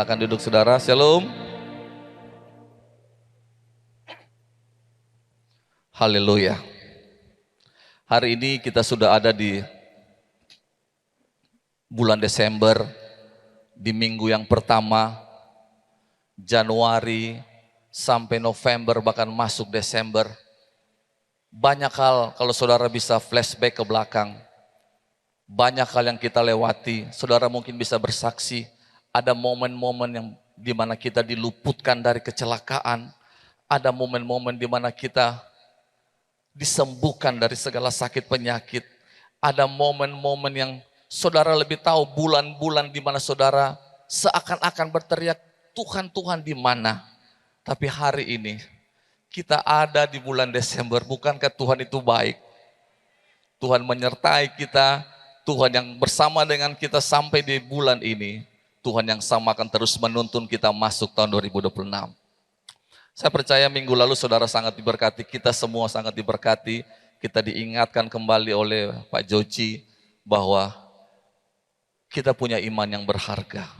Silakan duduk saudara. Shalom. Haleluya. Hari ini kita sudah ada di bulan Desember, di minggu yang pertama, Januari sampai November bahkan masuk Desember. Banyak hal kalau saudara bisa flashback ke belakang. Banyak hal yang kita lewati, saudara mungkin bisa bersaksi. Ada momen-momen yang dimana kita diluputkan dari kecelakaan. Ada momen-momen dimana kita disembuhkan dari segala sakit penyakit. Ada momen-momen yang saudara lebih tahu bulan-bulan di mana saudara seakan-akan berteriak, Tuhan, Tuhan di mana? Tapi hari ini kita ada di bulan Desember, bukankah Tuhan itu baik? Tuhan menyertai kita, Tuhan yang bersama dengan kita sampai di bulan ini. Tuhan yang sama akan terus menuntun kita masuk tahun 2026. Saya percaya minggu lalu saudara sangat diberkati, kita semua sangat diberkati. Kita diingatkan kembali oleh Pak Joji bahwa kita punya iman yang berharga.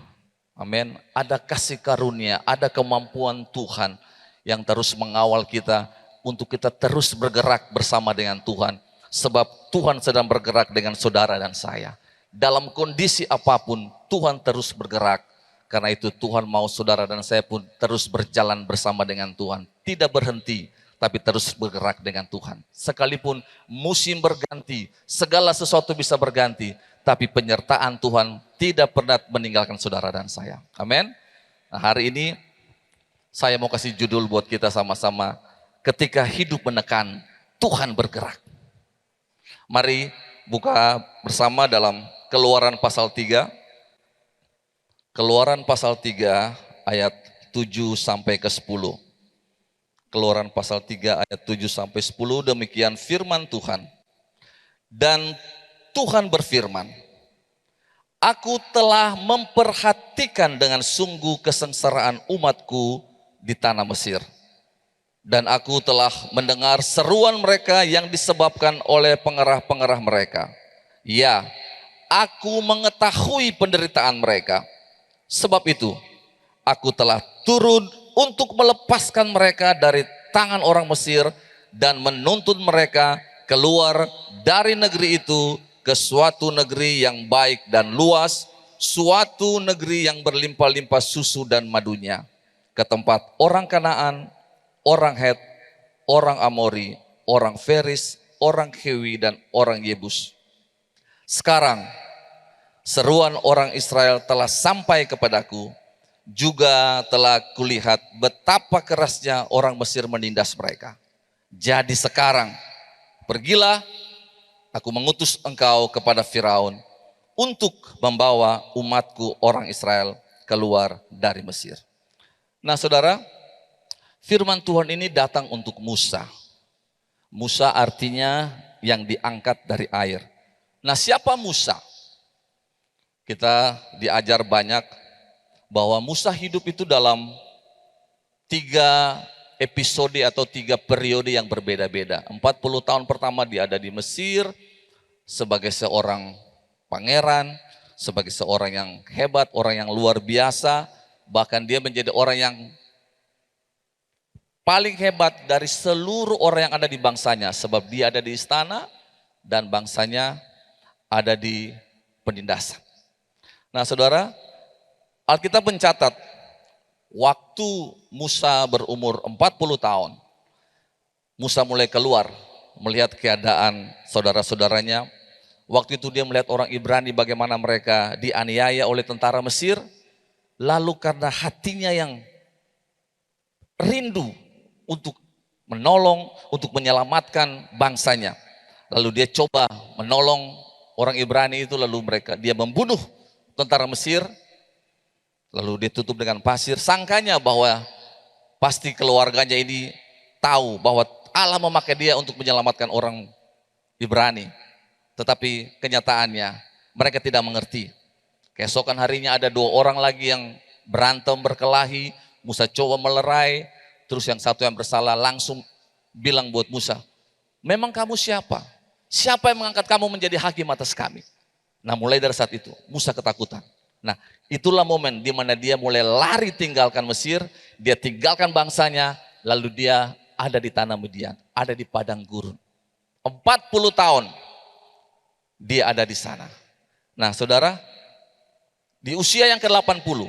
Amin. Ada kasih karunia, ada kemampuan Tuhan yang terus mengawal kita untuk kita terus bergerak bersama dengan Tuhan. Sebab Tuhan sedang bergerak dengan saudara dan saya. Dalam kondisi apapun Tuhan terus bergerak. Karena itu Tuhan mau saudara dan saya pun terus berjalan bersama dengan Tuhan. Tidak berhenti, tapi terus bergerak dengan Tuhan. Sekalipun musim berganti, segala sesuatu bisa berganti. Tapi penyertaan Tuhan tidak pernah meninggalkan saudara dan saya. Amin. Nah, hari ini saya mau kasih judul buat kita sama-sama. Ketika hidup menekan, Tuhan bergerak. Mari buka bersama dalam Keluaran pasal 3. Keluaran pasal 3 ayat 7 sampai ke 10. Keluaran pasal 3 ayat 7 sampai 10, demikian firman Tuhan. Dan Tuhan berfirman, Aku telah memperhatikan dengan sungguh kesengsaraan umatku di tanah Mesir. Dan aku telah mendengar seruan mereka yang disebabkan oleh pengerah-pengerah mereka. Ya, aku mengetahui penderitaan mereka. Sebab itu, aku telah turun untuk melepaskan mereka dari tangan orang Mesir dan menuntun mereka keluar dari negeri itu ke suatu negeri yang baik dan luas, suatu negeri yang berlimpah-limpah susu dan madunya, ke tempat orang Kanaan, orang Het, orang Amori, orang Feris, orang Hewi, dan orang Yebus. Sekarang, seruan orang Israel telah sampai kepadaku, juga telah kulihat betapa kerasnya orang Mesir menindas mereka. Jadi sekarang, pergilah, aku mengutus engkau kepada Firaun untuk membawa umatku orang Israel keluar dari Mesir. Nah saudara, firman Tuhan ini datang untuk Musa. Musa artinya yang diangkat dari air. Nah siapa Musa? Kita diajar banyak bahwa Musa hidup itu dalam 3 episode atau 3 periode yang berbeda-beda. 40 tahun pertama dia ada di Mesir sebagai seorang pangeran, sebagai seorang yang hebat, orang yang luar biasa. Bahkan dia menjadi orang yang paling hebat dari seluruh orang yang ada di bangsanya. Sebab dia ada di istana dan bangsanya ada di penindasan. Nah saudara, Alkitab mencatat waktu Musa berumur 40 tahun, Musa mulai keluar melihat keadaan saudara-saudaranya. Waktu itu dia melihat orang Ibrani bagaimana mereka dianiaya oleh tentara Mesir. Lalu karena hatinya yang rindu untuk menolong, untuk menyelamatkan bangsanya, lalu dia coba menolong orang Ibrani itu, lalu dia membunuh tentara Mesir, lalu dia tutup dengan pasir. Sangkanya bahwa pasti keluarganya ini tahu bahwa Allah memakai dia untuk menyelamatkan orang Ibrani. Tetapi kenyataannya mereka tidak mengerti. Keesokan harinya ada 2 orang lagi yang berantem berkelahi. Musa coba melerai, terus yang satu yang bersalah langsung bilang buat Musa, memang kamu siapa? Siapa yang mengangkat kamu menjadi hakim atas kami? Nah mulai dari saat itu Musa ketakutan. Nah, itulah momen di mana dia mulai lari tinggalkan Mesir, dia tinggalkan bangsanya, lalu dia ada di tanah Midian, ada di padang gurun. 40 tahun dia ada di sana. Nah, saudara, di usia yang ke-80,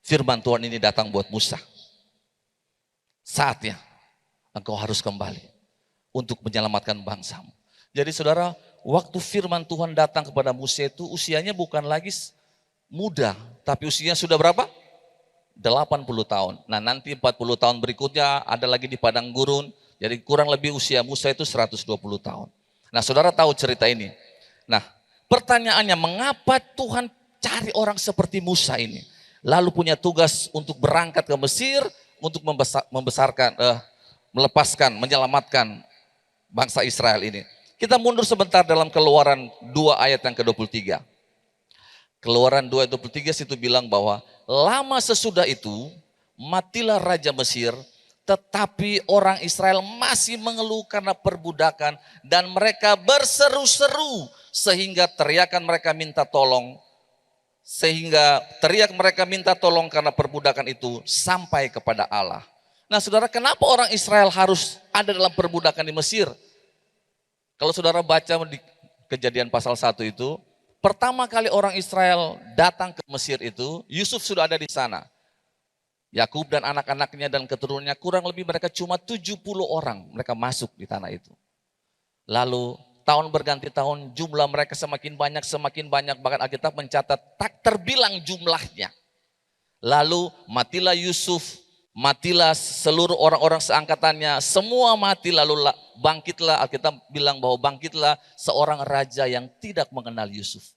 firman Tuhan ini datang buat Musa. Saatnya engkau harus kembali untuk menyelamatkan bangsamu. Jadi saudara, waktu firman Tuhan datang kepada Musa itu usianya bukan lagi muda, tapi usianya sudah berapa? 80 tahun. Nah, nanti 40 tahun berikutnya ada lagi di padang gurun. Jadi kurang lebih usia Musa itu 120 tahun. Nah, saudara tahu cerita ini. Nah, pertanyaannya, mengapa Tuhan cari orang seperti Musa ini? Lalu punya tugas untuk berangkat ke Mesir untuk menyelamatkan bangsa Israel ini. Kita mundur sebentar dalam Keluaran 2 ayat yang ke-23. Keluaran 2 ayat 23 situ bilang bahwa lama sesudah itu matilah Raja Mesir, tetapi orang Israel masih mengeluh karena perbudakan dan mereka berseru-seru sehingga teriakan mereka minta tolong. Sehingga teriak mereka minta tolong karena perbudakan itu sampai kepada Allah. Nah saudara, kenapa orang Israel harus ada dalam perbudakan di Mesir? Kalau saudara baca di Kejadian pasal 1 itu, pertama kali orang Israel datang ke Mesir itu, Yusuf sudah ada di sana. Yakub dan anak-anaknya dan keturunannya kurang lebih mereka cuma 70 orang mereka masuk di tanah itu. Lalu tahun berganti tahun jumlah mereka semakin banyak, bahkan Alkitab mencatat tak terbilang jumlahnya. Lalu matilah Yusuf, matilah seluruh orang-orang seangkatannya, semua mati, lalu bangkitlah, Alkitab bilang bahwa bangkitlah seorang raja yang tidak mengenal Yusuf.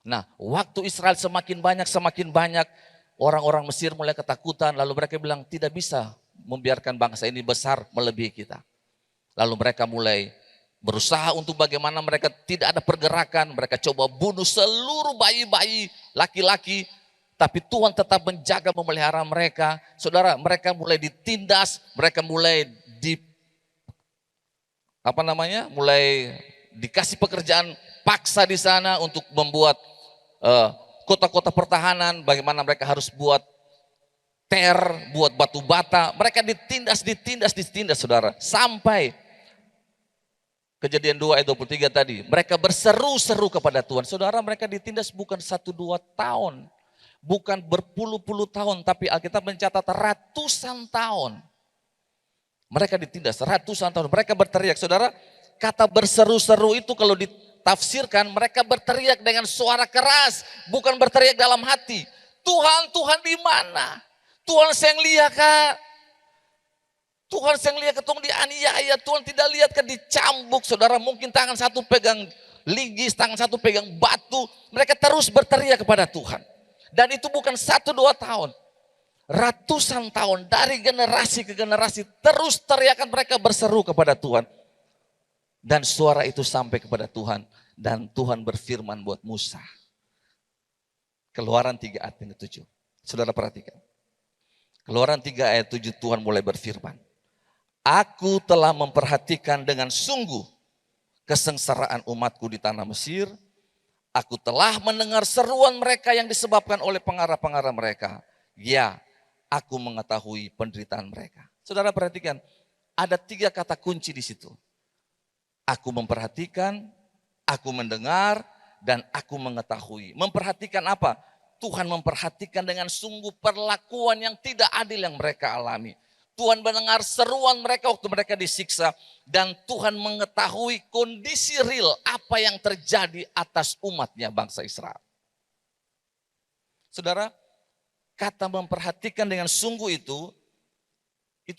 Nah, waktu Israel semakin banyak, orang-orang Mesir mulai ketakutan, lalu mereka bilang tidak bisa membiarkan bangsa ini besar melebihi kita. Lalu mereka mulai berusaha untuk bagaimana mereka tidak ada pergerakan, mereka coba bunuh seluruh bayi-bayi laki-laki, tapi Tuhan tetap menjaga memelihara mereka. Saudara, mereka mulai ditindas, mereka mulai mulai dikasih pekerjaan paksa di sana untuk membuat kota-kota pertahanan, bagaimana mereka harus buat buat batu bata, mereka ditindas, saudara, sampai Kejadian 2 ayat 23 tadi, mereka berseru-seru kepada Tuhan. Saudara, mereka ditindas bukan 1-2 tahun, bukan berpuluh-puluh tahun, tapi Alkitab mencatat ratusan tahun. Mereka ditindas ratusan tahun, mereka berteriak. Saudara, kata berseru-seru itu kalau ditafsirkan, mereka berteriak dengan suara keras, bukan berteriak dalam hati. Tuhan, Tuhan di mana? Tuhan saya lihat kak. Tuhan saya lihat ketong dianiaya, Tuhan tidak lihat kan dicambuk. Saudara, mungkin tangan satu pegang linggis, tangan satu pegang batu. Mereka terus berteriak kepada Tuhan. Dan itu bukan 1-2 tahun. Ratusan tahun dari generasi ke generasi terus teriakan mereka berseru kepada Tuhan. Dan suara itu sampai kepada Tuhan. Dan Tuhan berfirman buat Musa. Keluaran 3 ayat 7. Saudara perhatikan. Keluaran 3 ayat 7 Tuhan mulai berfirman. Aku telah memperhatikan dengan sungguh kesengsaraan umatku di tanah Mesir. Aku telah mendengar seruan mereka yang disebabkan oleh pengarah-pengarah mereka. Ya, aku mengetahui penderitaan mereka. Saudara perhatikan, ada 3 kata kunci di situ. Aku memperhatikan, aku mendengar, dan aku mengetahui. Memperhatikan apa? Tuhan memperhatikan dengan sungguh perlakuan yang tidak adil yang mereka alami. Tuhan mendengar seruan mereka waktu mereka disiksa. Dan Tuhan mengetahui kondisi real apa yang terjadi atas umatnya bangsa Israel. Saudara, kata memperhatikan dengan sungguh itu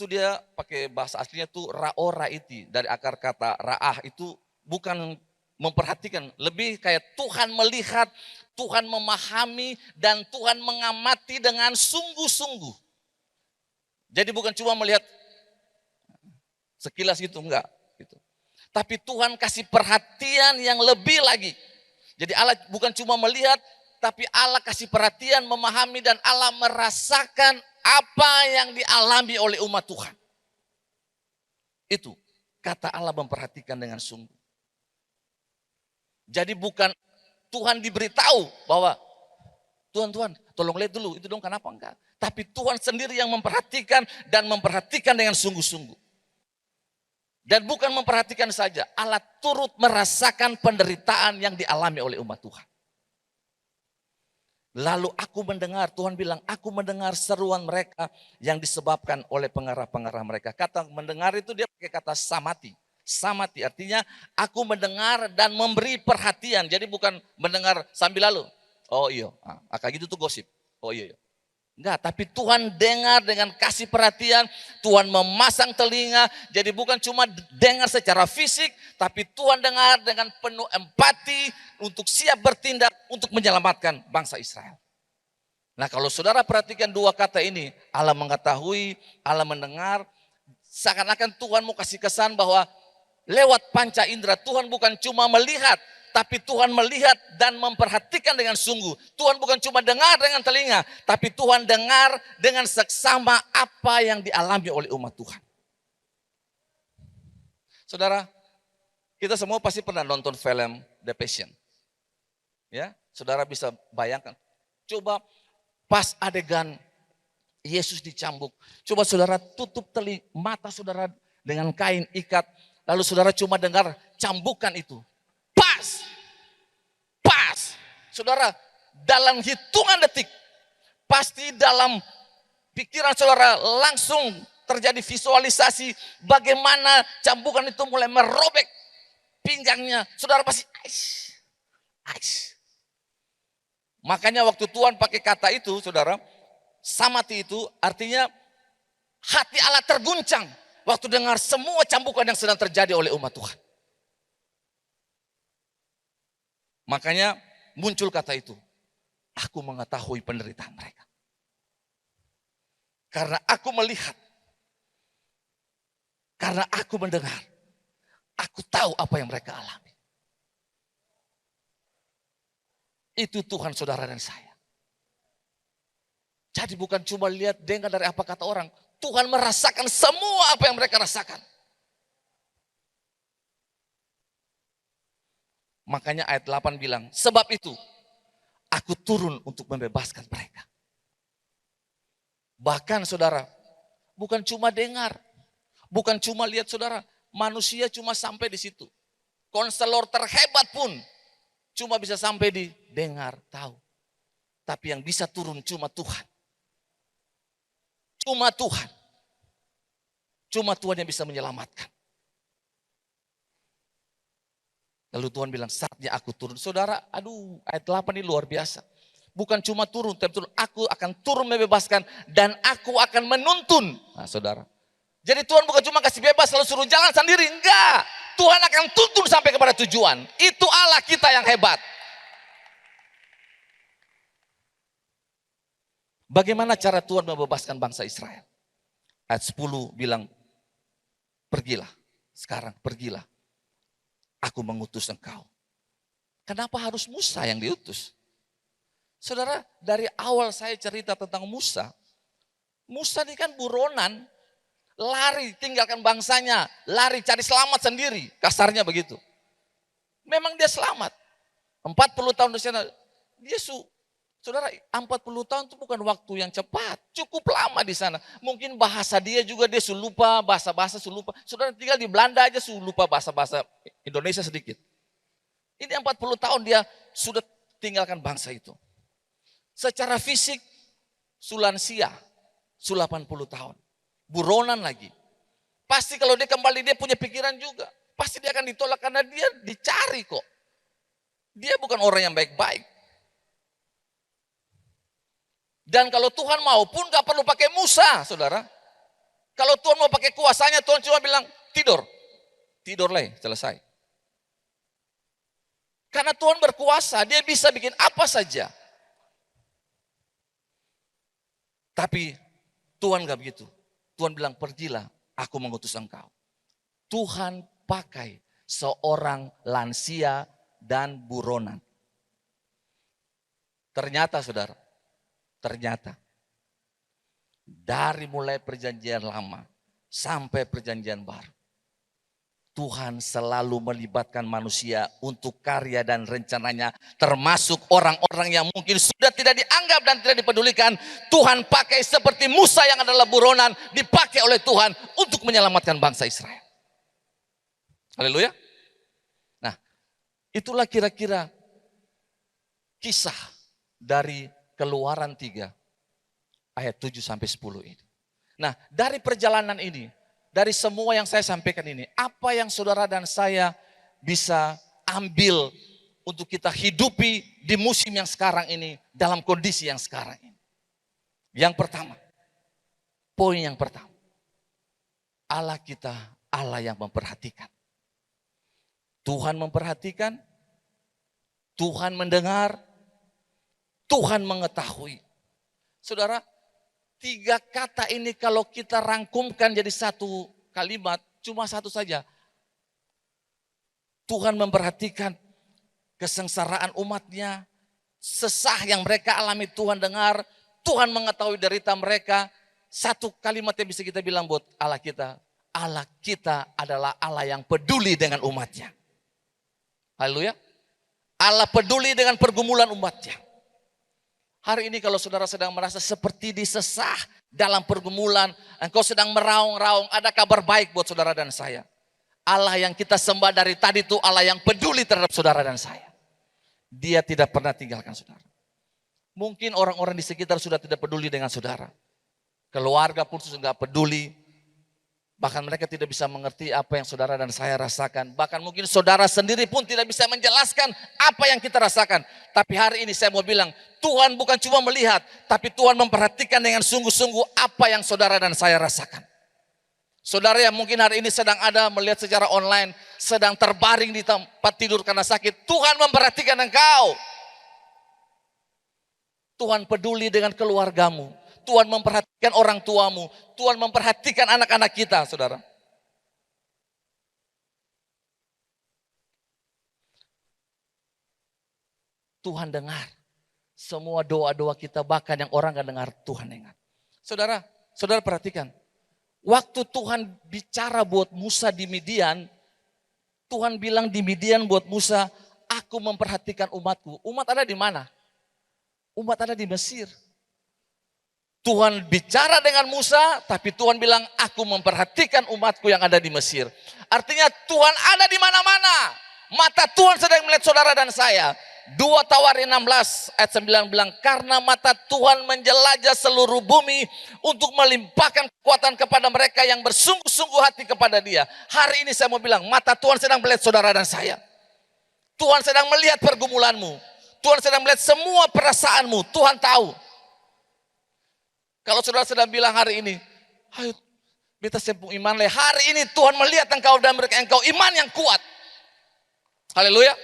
dia pakai bahasa aslinya tuh ra'o ra'iti. Dari akar kata ra'ah itu bukan memperhatikan. Lebih kayak Tuhan melihat, Tuhan memahami, dan Tuhan mengamati dengan sungguh-sungguh. Jadi bukan cuma melihat sekilas gitu, enggak. Gitu. Tapi Tuhan kasih perhatian yang lebih lagi. Jadi Allah bukan cuma melihat, tapi Allah kasih perhatian, memahami, dan Allah merasakan apa yang dialami oleh umat Tuhan. Itu kata Allah memperhatikan dengan sungguh. Jadi bukan Tuhan diberitahu bahwa Tuhan, tolong lihat dulu, itu dong kenapa enggak. Tapi Tuhan sendiri yang memperhatikan dan memperhatikan dengan sungguh-sungguh. Dan bukan memperhatikan saja, Allah turut merasakan penderitaan yang dialami oleh umat Tuhan. Lalu aku mendengar, Tuhan bilang, aku mendengar seruan mereka yang disebabkan oleh pengarah-pengarah mereka. Kata mendengar itu dia pakai kata samati. Samati artinya aku mendengar dan memberi perhatian. Jadi bukan mendengar sambil lalu. Oh iya, kayak gitu tuh gosip. Oh iya. Enggak, tapi Tuhan dengar dengan kasih perhatian, Tuhan memasang telinga, jadi bukan cuma dengar secara fisik, tapi Tuhan dengar dengan penuh empati untuk siap bertindak untuk menyelamatkan bangsa Israel. Nah kalau saudara perhatikan dua kata ini, Allah mengetahui, Allah mendengar, seakan-akan Tuhan mau kasih kesan bahwa lewat panca indera Tuhan bukan cuma melihat, tapi Tuhan melihat dan memperhatikan dengan sungguh. Tuhan bukan cuma dengar dengan telinga, tapi Tuhan dengar dengan seksama apa yang dialami oleh umat Tuhan. Saudara, kita semua pasti pernah nonton film The Passion. Ya, saudara bisa bayangkan. Coba pas adegan Yesus dicambuk, coba saudara tutup mata saudara dengan kain ikat, lalu saudara cuma dengar cambukan itu. Pas. Saudara, dalam hitungan detik, pasti dalam pikiran saudara langsung terjadi visualisasi bagaimana cambukan itu mulai merobek pinggangnya. Saudara pasti ais. Makanya waktu Tuhan pakai kata itu, saudara, samati itu artinya hati Allah terguncang waktu dengar semua cambukan yang sedang terjadi oleh umat Tuhan. Makanya muncul kata itu, aku mengetahui penderitaan mereka. Karena aku melihat, karena aku mendengar, aku tahu apa yang mereka alami. Itu Tuhan saudara dan saya. Jadi bukan cuma lihat, dengar dari apa kata orang. Tuhan merasakan semua apa yang mereka rasakan. Makanya ayat 8 bilang, sebab itu aku turun untuk membebaskan mereka. Bahkan saudara, bukan cuma dengar, bukan cuma lihat saudara, manusia cuma sampai di situ. Konselor terhebat pun cuma bisa sampai di dengar, tahu. Tapi yang bisa turun cuma Tuhan. Cuma Tuhan. Cuma Tuhan yang bisa menyelamatkan. Lalu Tuhan bilang, saatnya aku turun. Saudara, ayat 8 ini luar biasa. Bukan cuma turun, tapi turun. Aku akan turun membebaskan dan aku akan menuntun. Nah saudara. Jadi Tuhan bukan cuma kasih bebas lalu suruh jalan sendiri. Enggak. Tuhan akan tuntun sampai kepada tujuan. Itu Allah kita yang hebat. Bagaimana cara Tuhan membebaskan bangsa Israel? Ayat 10 bilang, pergilah. Sekarang pergilah. Aku mengutus engkau. Kenapa harus Musa yang diutus? Saudara, dari awal saya cerita tentang Musa. Musa ini kan buronan, lari tinggalkan bangsanya, lari cari selamat sendiri, kasarnya begitu. Memang dia selamat. 40 tahun di sana, saudara 40 tahun itu bukan waktu yang cepat, cukup lama di sana. Mungkin bahasa dia juga dia lupa, bahasa-bahasa lupa. Saudara tinggal di Belanda aja lupa bahasa-bahasa Indonesia sedikit. Ini 40 tahun dia sudah tinggalkan bangsa itu. Secara fisik, lansia, 80 tahun. Buronan lagi. Pasti kalau dia kembali dia punya pikiran juga. Pasti dia akan ditolak karena dia dicari kok. Dia bukan orang yang baik-baik. Dan kalau Tuhan mau pun gak perlu pakai Musa, saudara. Kalau Tuhan mau pakai kuasanya, Tuhan cuma bilang, tidur. Tidur selesai. Karena Tuhan berkuasa, dia bisa bikin apa saja. Tapi Tuhan gak begitu. Tuhan bilang, pergilah, aku mengutus engkau. Tuhan pakai seorang lansia dan buronan. Ternyata saudara, dari mulai perjanjian lama sampai perjanjian baru, Tuhan selalu melibatkan manusia untuk karya dan rencananya, termasuk orang-orang yang mungkin sudah tidak dianggap dan tidak dipedulikan. Tuhan pakai seperti Musa yang adalah buronan, dipakai oleh Tuhan untuk menyelamatkan bangsa Israel. Haleluya. Nah, itulah kira-kira kisah dari Keluaran 3 ayat 7 sampai 10 ini. Nah, dari perjalanan ini, dari semua yang saya sampaikan ini, apa yang saudara dan saya bisa ambil untuk kita hidupi di musim yang sekarang ini, dalam kondisi yang sekarang ini? Yang pertama, poin yang pertama, Allah kita Allah yang memperhatikan. Tuhan memperhatikan, Tuhan mendengar, Tuhan mengetahui. Saudara, 3 kata ini kalau kita rangkumkan jadi satu kalimat, cuma satu saja. Tuhan memperhatikan kesengsaraan umatnya, sesah yang mereka alami Tuhan dengar, Tuhan mengetahui derita mereka. Satu kalimat yang bisa kita bilang buat Allah kita adalah Allah yang peduli dengan umatnya. Haleluya. Allah peduli dengan pergumulan umatnya. Hari ini kalau saudara sedang merasa seperti disesah dalam pergumulan, engkau sedang meraung-raung, ada kabar baik buat saudara dan saya. Allah yang kita sembah dari tadi itu Allah yang peduli terhadap saudara dan saya. Dia tidak pernah tinggalkan saudara. Mungkin orang-orang di sekitar sudah tidak peduli dengan saudara. Keluarga pun sudah tidak peduli. Bahkan mereka tidak bisa mengerti apa yang saudara dan saya rasakan. Bahkan mungkin saudara sendiri pun tidak bisa menjelaskan apa yang kita rasakan. Tapi hari ini saya mau bilang, Tuhan bukan cuma melihat, tapi Tuhan memperhatikan dengan sungguh-sungguh apa yang saudara dan saya rasakan. Saudara yang mungkin hari ini sedang ada melihat secara online, sedang terbaring di tempat tidur karena sakit, Tuhan memperhatikan engkau. Tuhan peduli dengan keluargamu. Tuhan memperhatikan orang tuamu. Tuhan memperhatikan anak-anak kita, saudara. Tuhan dengar semua doa-doa kita, bahkan yang orang gak dengar, Tuhan dengar. Saudara perhatikan. Waktu Tuhan bicara buat Musa di Midian, Tuhan bilang di Midian buat Musa, aku memperhatikan umatku. Umat ada di mana? Umat ada di Mesir. Tuhan bicara dengan Musa, tapi Tuhan bilang, aku memperhatikan umatku yang ada di Mesir. Artinya Tuhan ada di mana-mana. Mata Tuhan sedang melihat saudara dan saya. 2 Tawarin 16 ayat 9 bilang, karena mata Tuhan menjelajah seluruh bumi untuk melimpahkan kekuatan kepada mereka yang bersungguh-sungguh hati kepada Dia. Hari ini saya mau bilang, mata Tuhan sedang melihat saudara dan saya. Tuhan sedang melihat pergumulanmu. Tuhan sedang melihat semua perasaanmu. Tuhan tahu. Kalau saudara sedang bilang hari ini, ayo beta sempung iman leh. Hari ini Tuhan melihat engkau dan memberikan engkau iman yang kuat. Haleluya.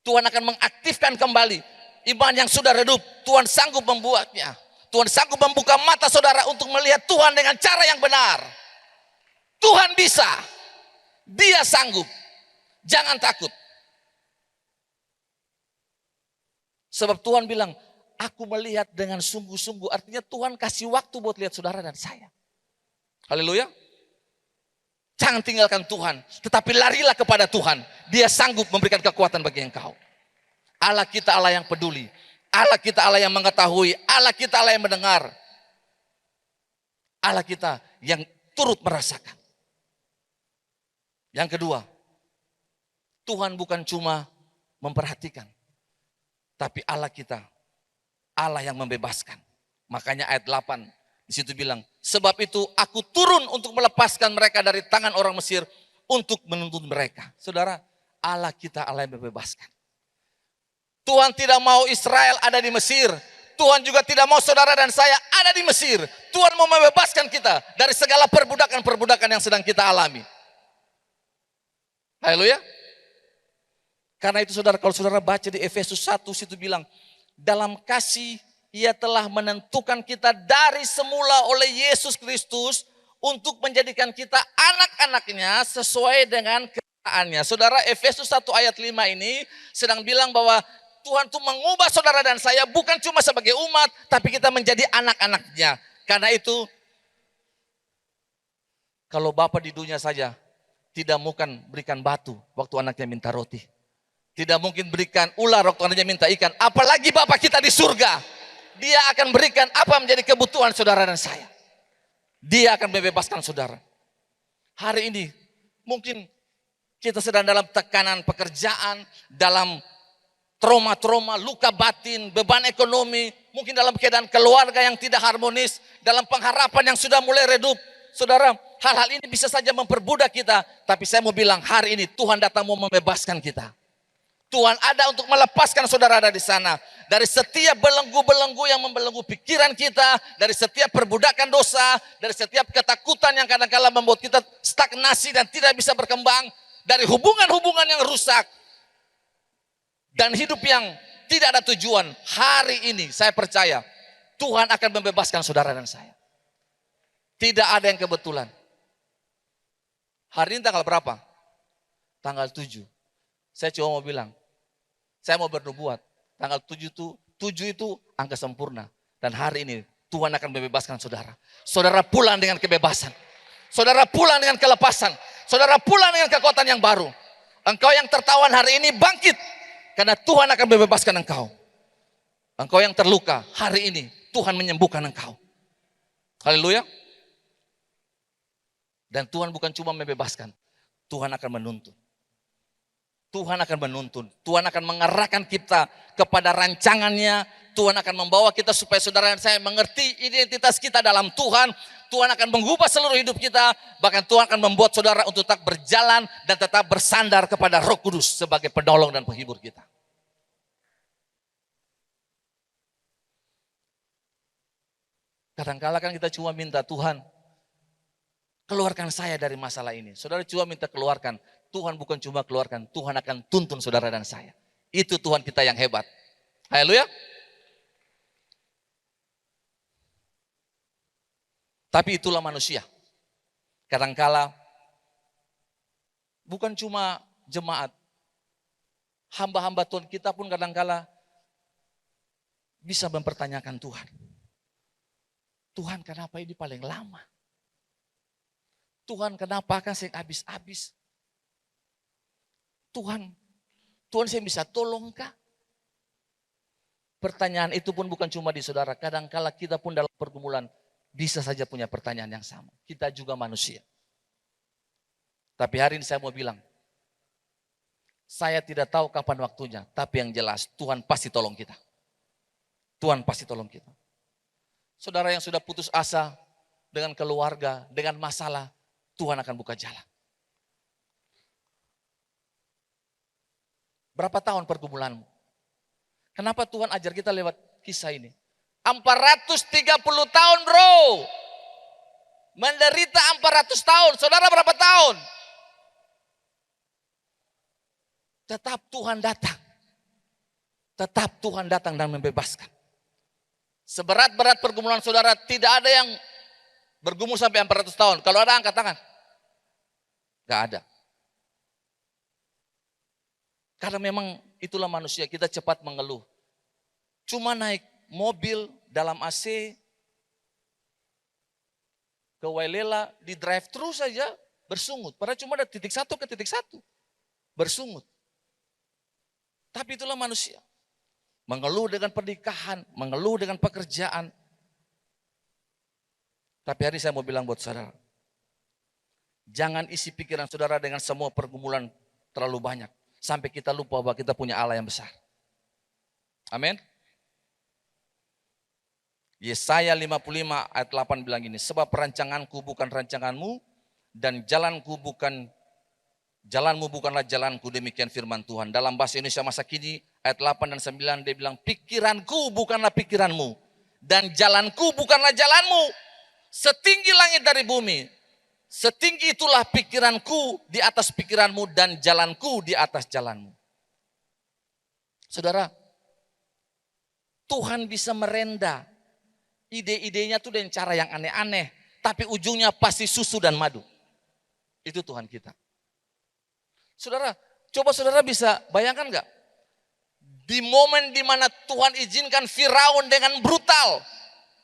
Tuhan akan mengaktifkan kembali iman yang sudah redup. Tuhan sanggup membuatnya. Tuhan sanggup membuka mata saudara untuk melihat Tuhan dengan cara yang benar. Tuhan bisa. Dia sanggup. Jangan takut. Sebab Tuhan bilang, aku melihat dengan sungguh-sungguh. Artinya Tuhan kasih waktu buat lihat saudara dan saya. Haleluya. Jangan tinggalkan Tuhan. Tetapi larilah kepada Tuhan. Dia sanggup memberikan kekuatan bagi engkau. Allah kita Allah yang peduli. Allah kita Allah yang mengetahui. Allah kita Allah yang mendengar. Allah kita yang turut merasakan. Yang kedua. Tuhan bukan cuma memperhatikan. Tapi Allah kita Allah yang membebaskan. Makanya ayat 8 di situ bilang, sebab itu aku turun untuk melepaskan mereka dari tangan orang Mesir untuk menuntun mereka. Saudara, Allah kita Allah yang membebaskan. Tuhan tidak mau Israel ada di Mesir. Tuhan juga tidak mau saudara dan saya ada di Mesir. Tuhan mau membebaskan kita dari segala perbudakan-perbudakan yang sedang kita alami. Haleluya. Karena itu saudara, kalau saudara baca di Efesus 1 situ bilang, dalam kasih Ia telah menentukan kita dari semula oleh Yesus Kristus untuk menjadikan kita anak-anaknya sesuai dengan kehendaknya. Saudara, Efesus 1 ayat 5 ini sedang bilang bahwa Tuhan tuh mengubah saudara dan saya bukan cuma sebagai umat, tapi kita menjadi anak-anaknya. Karena itu Kalau Bapa di dunia saja tidak mungkin berikan batu waktu anaknya minta roti. Tidak mungkin berikan ular waktu anaknya minta ikan. Apalagi Bapa kita di surga. Dia akan berikan apa menjadi kebutuhan saudara dan saya. Dia akan membebaskan saudara. Hari ini mungkin kita sedang dalam tekanan pekerjaan, dalam trauma-trauma, luka batin, beban ekonomi, mungkin dalam keadaan keluarga yang tidak harmonis, dalam pengharapan yang sudah mulai redup. Saudara, hal-hal ini bisa saja memperbudak kita, tapi saya mau bilang hari ini Tuhan datang mau membebaskan kita. Tuhan ada untuk melepaskan saudara ada di sana. Dari setiap belenggu-belenggu yang membelenggu pikiran kita, dari setiap perbudakan dosa, dari setiap ketakutan yang kadang-kala membuat kita stagnasi dan tidak bisa berkembang, dari hubungan-hubungan yang rusak, dan hidup yang tidak ada tujuan. Hari ini saya percaya Tuhan akan membebaskan saudara dan saya. Tidak ada yang kebetulan. Hari ini tanggal berapa? Tanggal 7. Saya cuma mau bilang, saya mau bernubuat, tanggal 7 itu angka sempurna. Dan hari ini Tuhan akan membebaskan saudara. Saudara pulang dengan kebebasan. Saudara pulang dengan kelepasan. Saudara pulang dengan kekuatan yang baru. Engkau yang tertawan hari ini bangkit. Karena Tuhan akan membebaskan engkau. Engkau yang terluka hari ini Tuhan menyembuhkan engkau. Haleluya. Dan Tuhan bukan cuma membebaskan. Tuhan akan menuntun. Tuhan akan menuntun, Tuhan akan mengarahkan kita kepada rancangannya, Tuhan akan membawa kita supaya saudara dan saya mengerti identitas kita dalam Tuhan, Tuhan akan mengubah seluruh hidup kita, bahkan Tuhan akan membuat saudara untuk tetap berjalan dan tetap bersandar kepada Roh Kudus sebagai penolong dan penghibur kita. Kadang-kala kan kita cuma minta Tuhan, keluarkan saya dari masalah ini. Saudara cuma minta keluarkan. Tuhan bukan cuma keluarkan, Tuhan akan tuntun saudara dan saya. Itu Tuhan kita yang hebat. Haleluya. Tapi itulah manusia. Kadangkala bukan cuma jemaat, hamba-hamba Tuhan kita pun kadangkala bisa mempertanyakan Tuhan. Tuhan kenapa ini paling lama? Tuhan kenapa kan saya habis-habis? Tuhan saya bisa tolong kah? Pertanyaan itu pun bukan cuma di saudara. Kadangkala kita pun dalam pergumulan bisa saja punya pertanyaan yang sama. Kita juga manusia. Tapi hari ini saya mau bilang, saya tidak tahu kapan waktunya. Tapi yang jelas Tuhan pasti tolong kita. Tuhan pasti tolong kita. Saudara yang sudah putus asa dengan keluarga, dengan masalah, Tuhan akan buka jalan. Berapa tahun pergumulanmu? Kenapa Tuhan ajar kita lewat kisah ini? 430 tahun bro. Menderita 400 tahun. Saudara berapa tahun? Tetap Tuhan datang. Tetap Tuhan datang dan membebaskan. Seberat-berat pergumulan saudara, tidak ada yang bergumul sampai 400 tahun. Kalau ada angkat tangan. Gak ada. Karena memang itulah manusia, kita cepat mengeluh. Cuma naik mobil dalam AC, ke Wailela, di drive terus saja bersungut. Padahal cuma ada titik satu ke titik satu, bersungut. Tapi itulah manusia. Mengeluh dengan pernikahan, mengeluh dengan pekerjaan. Tapi hari ini saya mau bilang buat saudara, jangan isi pikiran saudara dengan semua pergumulan terlalu banyak. Sampai kita lupa bahwa kita punya Allah yang besar. Amin. Yesaya 55 ayat 8 bilang gini, sebab rancanganku bukan rancanganmu dan jalanmu bukanlah jalanku, demikian firman Tuhan. Dalam bahasa Indonesia masa kini ayat 8 dan 9 dia bilang, pikiranku bukanlah pikiranmu dan jalanku bukanlah jalanmu. Setinggi langit dari bumi, setinggi itulah pikiranku di atas pikiranmu dan jalanku di atas jalanmu. Saudara, Tuhan bisa merenda ide-idenya tuh dengan cara yang aneh-aneh, tapi ujungnya pasti susu dan madu. Itu Tuhan kita. Saudara, coba saudara bisa bayangkan enggak? Di momen di mana Tuhan izinkan Firaun dengan brutal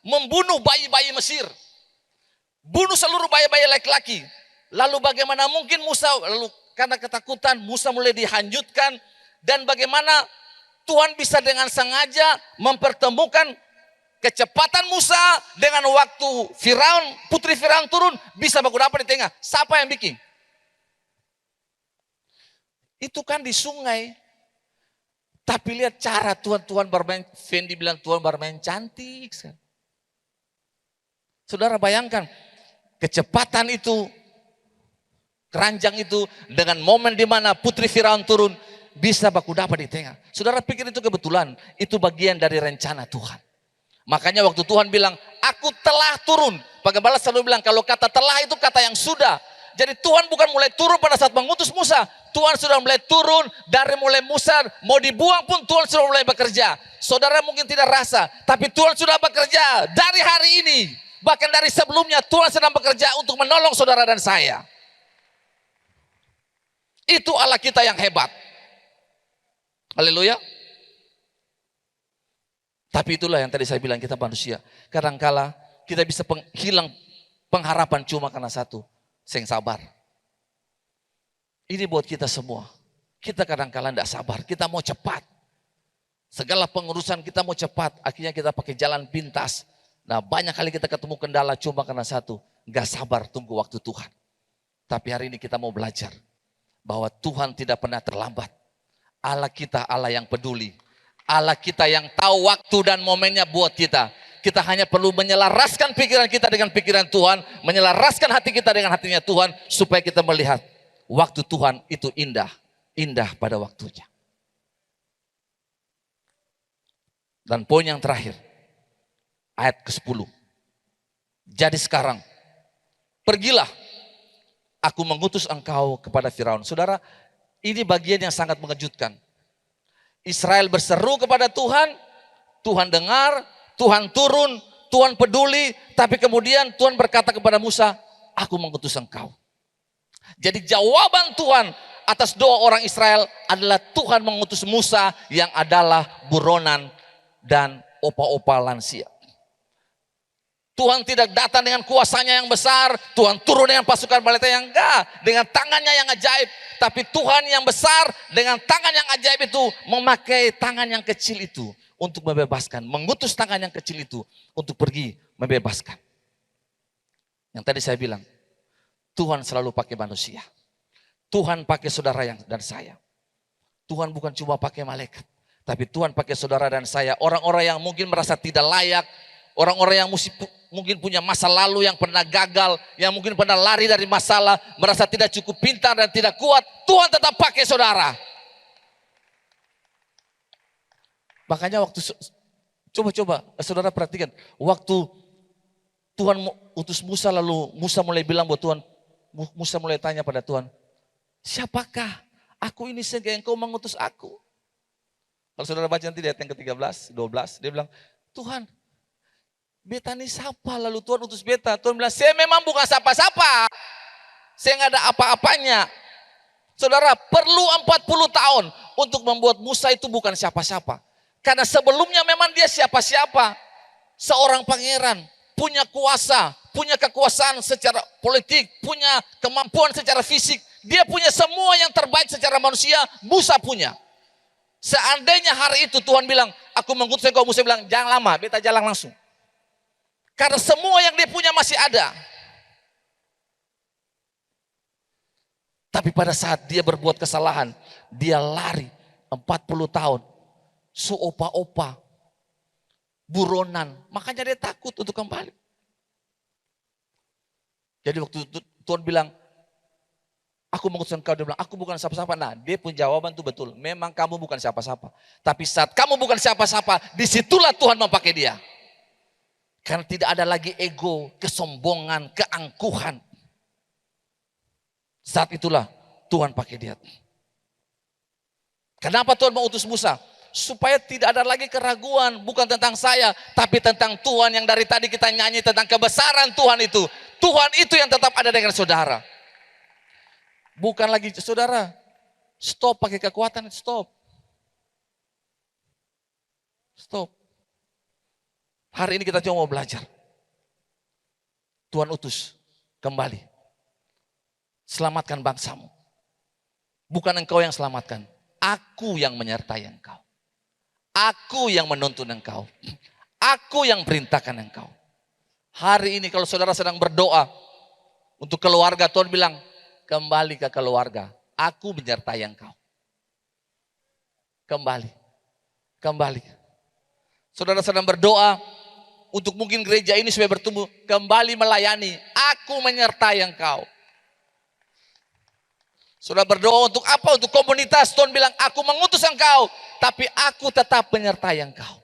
membunuh bayi-bayi Mesir. bunuh seluruh bayi-bayi laki-laki. Lalu bagaimana mungkin Musa, lalu karena ketakutan Musa mulai dihanyutkan. Dan bagaimana Tuhan bisa dengan sengaja mempertemukan kecepatan Musa dengan waktu Firaun, putri Firaun turun, bisa baku dapat di tengah. Siapa yang bikin? Itu kan di sungai. Tapi lihat cara Tuhan bermain, Fendi bilang Tuhan bermain cantik. Saudara bayangkan, kecepatan itu, keranjang itu, dengan momen di mana putri Firaun turun, bisa baku dapat di tengah. Saudara pikir itu kebetulan, itu bagian dari rencana Tuhan. Makanya waktu Tuhan bilang, aku telah turun. Pengembala selalu bilang, kalau kata telah itu kata yang sudah. Jadi Tuhan bukan mulai turun pada saat mengutus Musa. Tuhan sudah mulai turun, dari mulai Musa mau dibuang pun Tuhan sudah mulai bekerja. Saudara mungkin tidak rasa, tapi Tuhan sudah bekerja dari hari ini. Bahkan dari sebelumnya Tuhan sedang bekerja untuk menolong saudara dan saya. Itu Allah kita yang hebat. Haleluya. Tapi itulah yang tadi saya bilang, kita manusia. Kadangkala kita bisa hilang pengharapan cuma karena satu, seng sabar. Ini buat kita semua. Kita kadangkala tidak sabar, kita mau cepat. Segala pengurusan kita mau cepat, akhirnya kita pakai jalan pintas. Nah banyak kali kita ketemu kendala cuma karena satu, gak sabar tunggu waktu Tuhan. Tapi hari ini kita mau belajar bahwa Tuhan tidak pernah terlambat. Allah kita Allah yang peduli. Allah kita yang tahu waktu dan momennya buat kita. Kita hanya perlu menyelaraskan pikiran kita dengan pikiran Tuhan. Menyelaraskan hati kita dengan hatinya Tuhan. Supaya kita melihat waktu Tuhan itu indah. Indah pada waktunya. Dan poin yang terakhir. Ayat ke-10. Jadi sekarang. Pergilah. Aku mengutus engkau kepada Firaun. Saudara, ini bagian yang sangat mengejutkan. Israel berseru kepada Tuhan, Tuhan dengar, Tuhan turun, Tuhan peduli, tapi kemudian Tuhan berkata kepada Musa, aku mengutus engkau. Jadi jawaban Tuhan atas doa orang Israel adalah Tuhan mengutus Musa yang adalah buronan dan opa-opa lansia. Tuhan tidak datang dengan kuasanya yang besar, Tuhan turun dengan pasukan balita yang enggak, dengan tangannya yang ajaib. Tapi Tuhan yang besar dengan tangan yang ajaib itu memakai tangan yang kecil itu untuk membebaskan. Mengutus tangan yang kecil itu untuk pergi membebaskan. Yang tadi saya bilang, Tuhan selalu pakai manusia. Tuhan pakai saudara dan saya. Tuhan bukan cuma pakai malaikat, tapi Tuhan pakai saudara dan saya. Orang-orang yang mungkin merasa tidak layak, orang-orang yang mungkin punya masa lalu yang pernah gagal, yang mungkin pernah lari dari masalah, merasa tidak cukup pintar dan tidak kuat, Tuhan tetap pakai saudara. Makanya waktu, coba saudara perhatikan, waktu Tuhan utus Musa, lalu Musa mulai bilang buat Tuhan, Musa mulai tanya pada Tuhan, siapakah aku ini sehingga engkau mengutus aku? Kalau saudara baca nanti di ayat yang ke-13, 12, dia bilang, Tuhan, beta ini siapa? Lalu Tuhan utus beta. Tuhan bilang, saya memang bukan siapa-siapa. Saya nggak ada apa-apanya. Saudara, perlu 40 tahun untuk membuat Musa itu bukan siapa-siapa. Karena sebelumnya memang dia siapa-siapa. Seorang pangeran, punya kuasa, punya kekuasaan secara politik, punya kemampuan secara fisik. Dia punya semua yang terbaik secara manusia, Musa punya. Seandainya hari itu Tuhan bilang, aku mengutus engkau, Musa bilang, jangan lama, beta jalan langsung. Karena semua yang dia punya masih ada. Tapi pada saat dia berbuat kesalahan, dia lari 40 tahun. Seopa-opa, buronan. Makanya dia takut untuk kembali. Jadi waktu Tuhan bilang, aku mengutus engkau, dia bilang, aku bukan siapa-siapa. Nah, dia pun jawaban itu betul. Memang kamu bukan siapa-siapa. Tapi saat kamu bukan siapa-siapa, disitulah Tuhan memakai dia. Karena tidak ada lagi ego, kesombongan, keangkuhan. Saat itulah Tuhan pakai dia. Kenapa Tuhan mengutus Musa? Supaya tidak ada lagi keraguan. Bukan tentang saya, tapi tentang Tuhan yang dari tadi kita nyanyi tentang kebesaran Tuhan itu. Tuhan itu yang tetap ada dengan saudara. Bukan lagi saudara, stop pakai kekuatan, stop. Stop. Hari ini kita cuma mau belajar. Tuhan utus kembali. Selamatkan bangsamu. Bukan engkau yang selamatkan, aku yang menyertai engkau. Aku yang menuntun engkau. Aku yang perintahkan engkau. Hari ini kalau saudara sedang berdoa untuk keluarga, Tuhan bilang, kembali ke keluarga. Aku menyertai engkau. Kembali. Kembali. Saudara sedang berdoa untuk mungkin gereja ini supaya bertumbuh. Kembali melayani. Aku menyertai engkau. Saudara berdoa untuk apa? Untuk komunitas. Tuhan bilang, aku mengutus engkau. Tapi aku tetap menyertai engkau.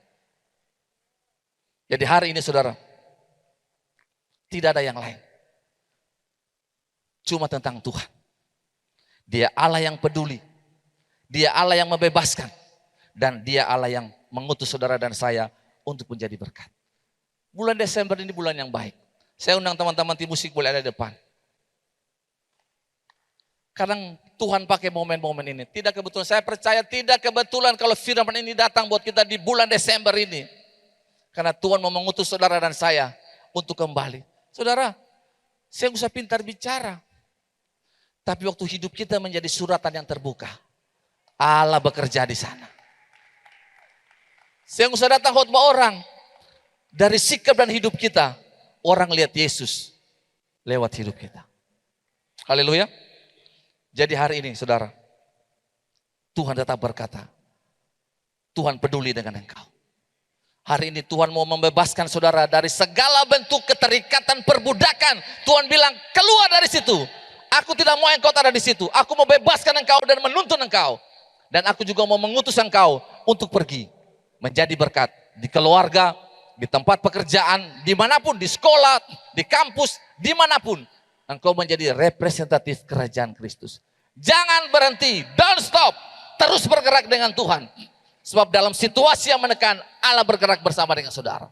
Jadi hari ini saudara, tidak ada yang lain. Cuma tentang Tuhan. Dia Allah yang peduli. Dia Allah yang membebaskan. Dan dia Allah yang mengutus saudara dan saya untuk menjadi berkat. Bulan Desember ini bulan yang baik. Saya undang teman-teman tim musik boleh ada di depan. Kadang Tuhan pakai momen-momen ini. Tidak kebetulan, saya percaya tidak kebetulan kalau firman ini datang buat kita di bulan Desember ini. Karena Tuhan mau mengutus saudara dan saya untuk kembali. Saudara, saya nggak usah pintar bicara. Tapi waktu hidup kita menjadi suratan yang terbuka. Allah bekerja di sana. Saya nggak usah datang khotbah orang. Dari sikap dan hidup kita, orang lihat Yesus lewat hidup kita. Haleluya. Jadi hari ini saudara, Tuhan tetap berkata, Tuhan peduli dengan engkau. Hari ini Tuhan mau membebaskan saudara dari segala bentuk keterikatan perbudakan. Tuhan bilang, keluar dari situ. Aku tidak mau engkau ada di situ. Aku mau bebaskan engkau dan menuntun engkau. Dan aku juga mau mengutus engkau untuk pergi. Menjadi berkat di keluarga, di tempat pekerjaan, dimanapun, di sekolah, di kampus, dimanapun. Engkau menjadi representatif kerajaan Kristus. Jangan berhenti, don't stop. Terus bergerak dengan Tuhan. Sebab dalam situasi yang menekan, Allah bergerak bersama dengan saudara.